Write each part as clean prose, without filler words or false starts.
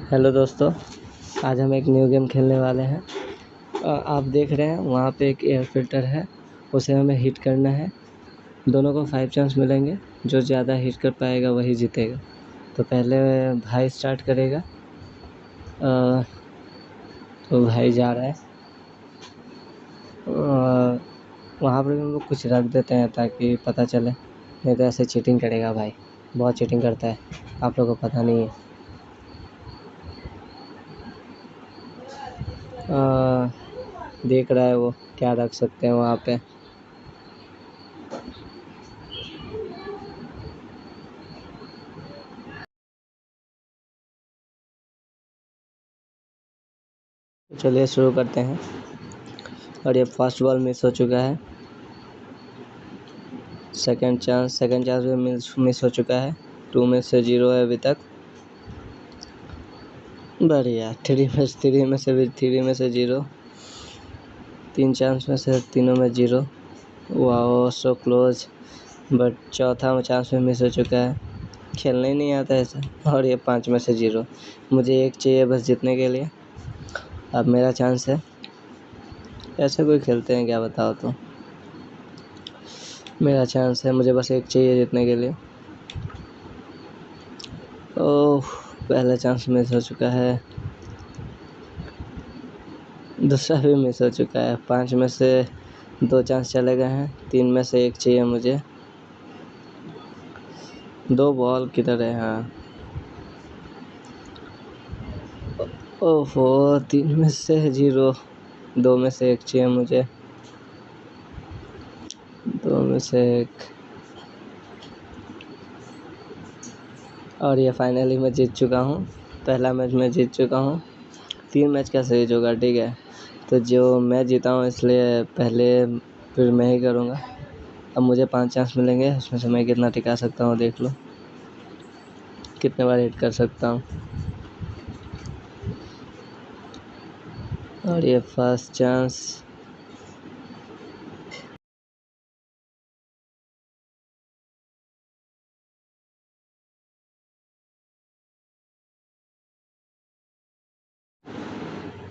Hello दोस्तों, आज हम एक न्यू गेम खेलने वाले हैं। आप देख रहे हैं वहाँ पे एक एयर फिल्टर है, उसे हमें हीट करना है। दोनों को 5 चांस मिलेंगे, जो ज़्यादा हीट कर पाएगा वही जीतेगा। तो पहले भाई स्टार्ट करेगा। तो भाई जा रहा है। वहाँ पर हम लोग कुछ रख देते हैं ताकि पता चले, नहीं तो ऐसे चीटिंग करेगा भाई, बहुत चीटिंग करता है, आप लोगों को पता नहीं है। देख रहा है वो क्या रख सकते हैं वहाँ पे। चलिए शुरू करते हैं। और ये फर्स्ट बॉल मिस हो चुका है। सेकंड चांस भी मिस हो चुका है। 2 में से 0 है अभी तक। बढ़िया। 3 में से 0। 3 चांस में से तीनों में 0। Wow, so close. बट चौथा चांस में मिस हो चुका है। खेलने ही नहीं आता ऐसा। और ये 5 में से 0। मुझे एक चाहिए बस जीतने के लिए। अब मेरा चांस है। ऐसे कोई खेलते हैं क्या, बताओ तो। मेरा चांस है, मुझे बस एक चाहिए जीतने के लिए। ओह, पहला चांस मिस हो चुका है, दूसरा भी मिस हो चुका है। 5 में से 2 चांस चले गए हैं। 3 में से 1 चाहिए मुझे। 2 बॉल किधर है? हाँ, ओहो, 3 में से 0। 2 में से 1 चाहिए मुझे। 2 में से 1। और ये फाइनली मैं जीत चुका हूँ। पहला मैच मैं जीत चुका हूँ। 3 मैच का सीरीज होगा, ठीक है। तो जो मैं जीता हूँ इसलिए पहले फिर मैं ही करूँगा। अब मुझे 5 चांस मिलेंगे, उसमें से मैं कितना टिका सकता हूँ देख लो, कितने बार हिट कर सकता हूँ। और ये फर्स्ट चांस।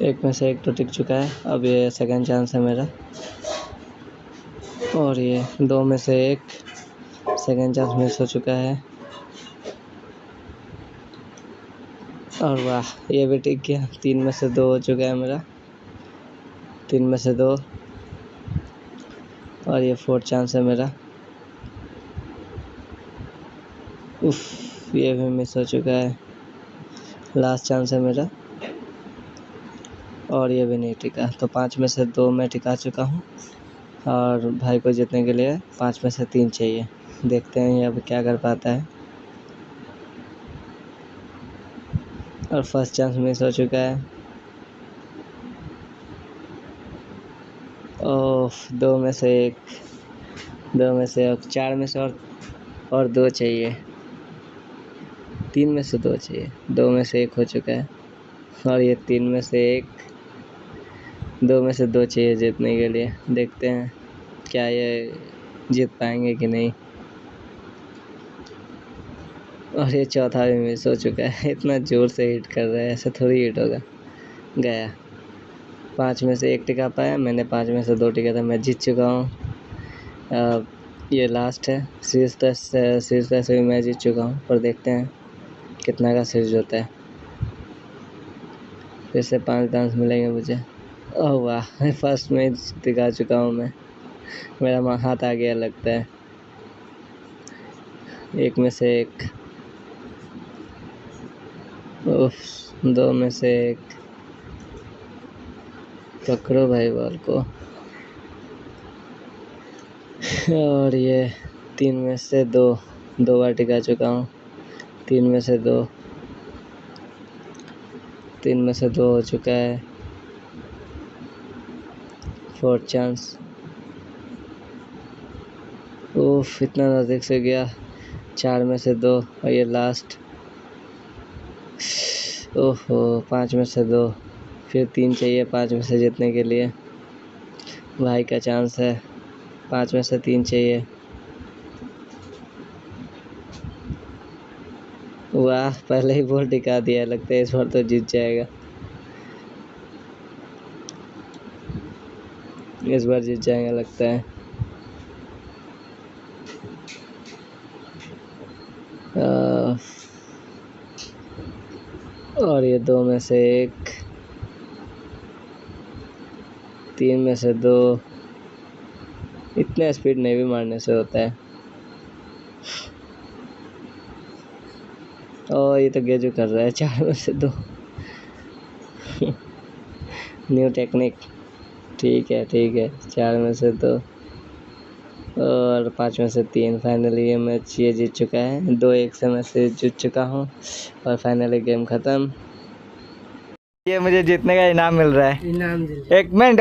एक में से 1 तो टिक चुका है। अब ये सेकंड चांस है मेरा। और ये 2 में से 1। सेकंड चांस मिस हो चुका है। और वाह, ये भी टिक गया। 3 में से 2 हो चुका है मेरा। 3 में से 2। और ये फोर्थ चांस है मेरा। उफ, ये भी मिस हो चुका है। लास्ट चांस है मेरा। और ये भी नहीं टिका। तो 5 में से 2 मैं टिका चुका हूँ। और भाई को जीतने के लिए 5 में से 3 चाहिए। देखते हैं ये अब क्या कर पाता है। और फर्स्ट चांस मिस हो चुका है। ओह, 2 में से 1। 2 में से 4 में से और 2 चाहिए। 3 में से 2 चाहिए। 2 में से 1 हो चुका है। और ये 3 में से 1। 2 में से 2 चाहिए जीतने के लिए। देखते हैं क्या ये जीत पाएंगे कि नहीं। और ये चौथा भी मिस हो चुका है। इतना ज़ोर से हिट कर रहा है, ऐसे थोड़ी हिट होगा। गया। 5 में से 1 टिका पाया मैंने। 5 में से 2 टिका था। मैं जीत चुका हूँ। ये लास्ट है। सीरीज टेस्ट भी मैं जीत चुका हूँ, पर देखते हैं कितना का सीरीज होता है। फिर से 5 चांस मिलेंगे मुझे। ओह वाह, फर्स्ट मैच दिखा चुका हूँ मैं। मेरा हाथ आ गया लगता है। 1 में से 1। उफ, 2 में से 1। पकड़ो भाई बॉल को। और ये 3 में से 2। 2 बार टिका चुका हूँ। 3 में से 2। 3 में से 2 हो चुका है। Fourth chance. उफ, इतना नज़दीक से गया। 4 में से 2। और ये लास्ट। ओहो, 5 में से 2। फिर 3 चाहिए 5 में से जीतने के लिए। भाई का चांस है। 5 में से 3 चाहिए। वाह, पहले ही बॉल टिका दिया, लगता है इस बार तो जीत जाएगा। इस बार जीत जाएगा लगता है। और ये 2 में से 1, 3 में से 2। इतना स्पीड नहीं भी मारने से होता है। और ये तो गेजू कर रहा है। 4 में से 2। New technique. ठीक है 4 में से 2 और 5 में से 3। फाइनली ये मैच ये जीत चुका है। 2-1 से मैं से जीत चुका हूँ और फाइनली गेम ख़त्म। ये मुझे जीतने का इनाम मिल रहा है। 1 मिनट।